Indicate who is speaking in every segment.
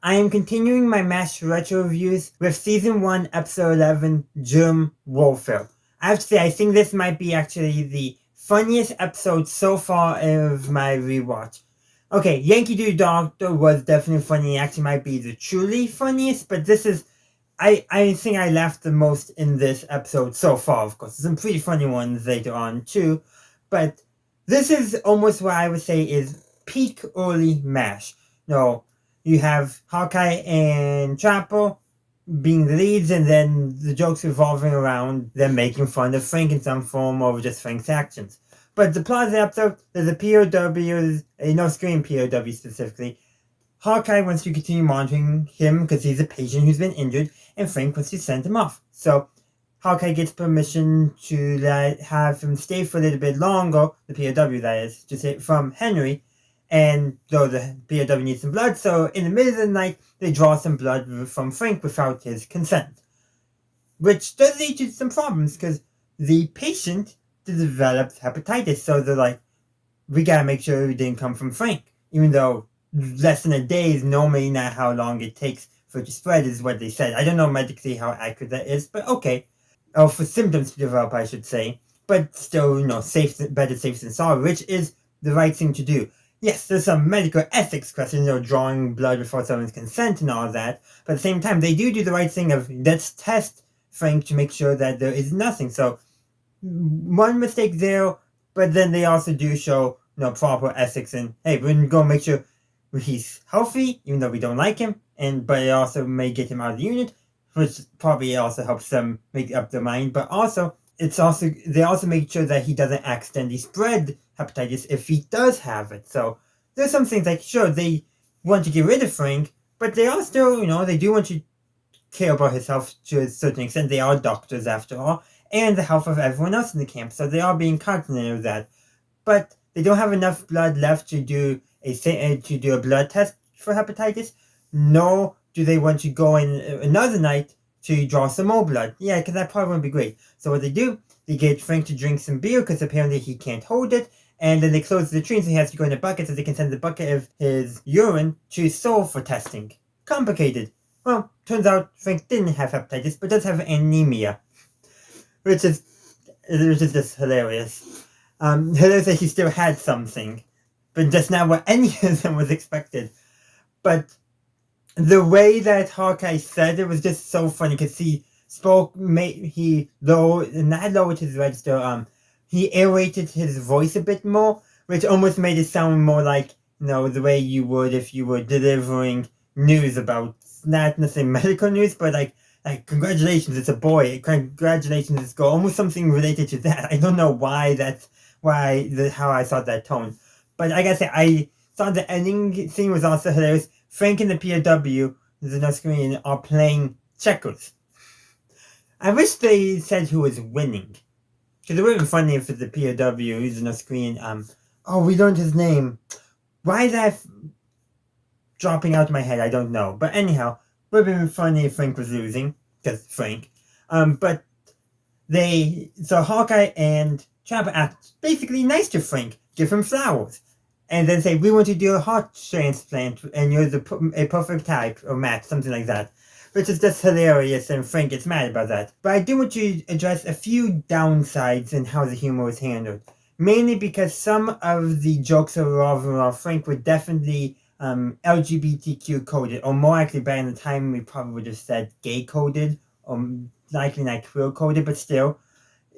Speaker 1: I am continuing my MASH retro reviews with Season 1, Episode 11, Germ Warfare. I have to say, I think this might be actually the funniest episode so far of my rewatch. Okay, Yankee Doodle Doctor was definitely funny. It actually might be the truly funniest, but this is I think I laughed the most in this episode so far, of course. There's some pretty funny ones later on too. But this is almost what I would say is peak early MASH. No, you have Hawkeye and Trapper being the leads, and then the jokes revolving around them making fun of Frank in some form or just Frank's actions. But the plot of the episode, there's a POW, a North Korean POW specifically. Hawkeye wants to continue monitoring him because he's a patient who's been injured, and Frank wants to send him off. So Hawkeye gets permission to have him stay for a little bit longer, the POW that is, just from Henry, and though the POW needs some blood, so in the middle of the night, they draw some blood from Frank without his consent. Which does lead to some problems, because the patient develops hepatitis, so they're like, we gotta make sure it didn't come from Frank, even though less than a day is normally not how long it takes for it to spread, is what they said. I don't know medically how accurate that is, but okay. Or for symptoms to develop, I should say. But still, better safe than sorry, which is the right thing to do. Yes, there's some medical ethics questions, drawing blood before someone's consent and all that, but at the same time, they do the right thing of, let's test Frank to make sure that there is nothing. So, one mistake there, but then they also do show, proper ethics and, hey, we're going to make sure he's healthy, even though we don't like him, but it also may get him out of the unit, which probably also helps them make up their mind. But also, they also make sure that he doesn't accidentally spread hepatitis if he does have it. So there's some things like, sure, they want to get rid of Frank, but they are still, they do want to care about his health to a certain extent. They are doctors after all, and the health of everyone else in the camp, so they are being cognizant of that. But they don't have enough blood left to do a blood test for hepatitis, nor do they want to go in another night to draw some more blood. Yeah, because that probably wouldn't be great. So what they do, they get Frank to drink some beer because apparently he can't hold it, and then they close the tree so he has to go in a bucket so they can send the bucket of his urine to Seoul for testing. Complicated. Well, turns out Frank didn't have hepatitis, but does have anemia, which is just hilarious. Hilarious that he still had something, but just not what any of them was expected. But the way that Hawkeye said it was just so funny because he spoke, he lowered his register, he aerated his voice a bit more, which almost made it sound more like, the way you would if you were delivering news about, not necessarily medical news, but like congratulations, it's a boy, congratulations, it's a girl, almost something related to that. I don't know why how I thought that tone. But like I said, I thought the ending scene was also hilarious. Frank and the POW, the North Korean, are playing checkers. I wish they said who was winning. Because it would have been funny if the POW, who's the North Korean, we learned his name. Why is that dropping out of my head? I don't know. But anyhow, it would have been funny if Frank was losing. Because Frank. But so Hawkeye and Trapper act basically nice to Frank, give him flowers, and then say, we want to do a heart transplant, and you're a perfect type, or match, something like that. Which is just hilarious, and Frank gets mad about that. But I do want to address a few downsides in how the humor was handled. Mainly because some of the jokes revolving around Frank were definitely LGBTQ coded, or more actually by the time we probably would have said gay coded, or likely not queer coded, but still.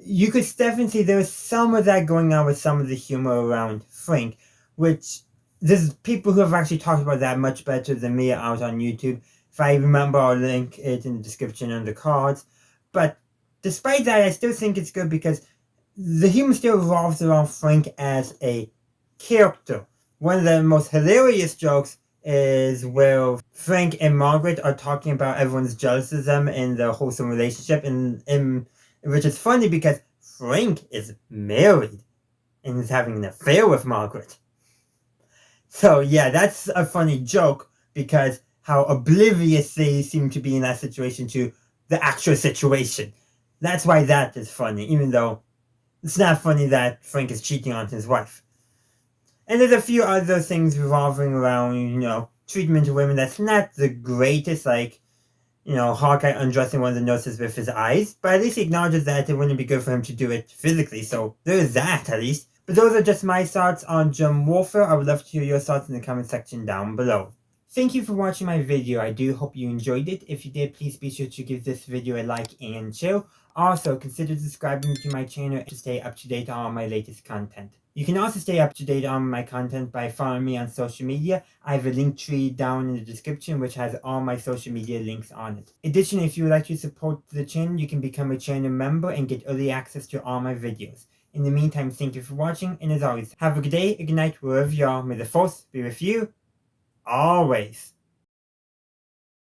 Speaker 1: You could definitely see there was some of that going on with some of the humor around Frank, which there's people who have actually talked about that much better than me out on YouTube. If I remember, I'll link it in the description and the cards. But despite that, I still think it's good because the humor still revolves around Frank as a character. One of the most hilarious jokes is where Frank and Margaret are talking about everyone's jealous of them in their wholesome relationship, which is funny because Frank is married and is having an affair with Margaret. So yeah, that's a funny joke because how oblivious they seem to be in that situation to the actual situation. That's why that is funny, even though it's not funny that Frank is cheating on his wife. And there's a few other things revolving around, treatment of women that's not the greatest, like, Hawkeye undressing one of the nurses with his eyes, but at least he acknowledges that it wouldn't be good for him to do it physically, so there's that at least. But those are just my thoughts on Germ Warfare. I would love to hear your thoughts in the comment section down below. Thank you for watching my video. I do hope you enjoyed it. If you did, please be sure to give this video a like and share. Also, consider subscribing to my channel to stay up to date on all my latest content. You can also stay up to date on my content by following me on social media. I have a link tree down in the description which has all my social media links on it. Additionally, if you would like to support the channel, you can become a channel member and get early access to all my videos. In the meantime, thank you for watching, and as always, have a good day, a good night, wherever you are. May the force be with you always.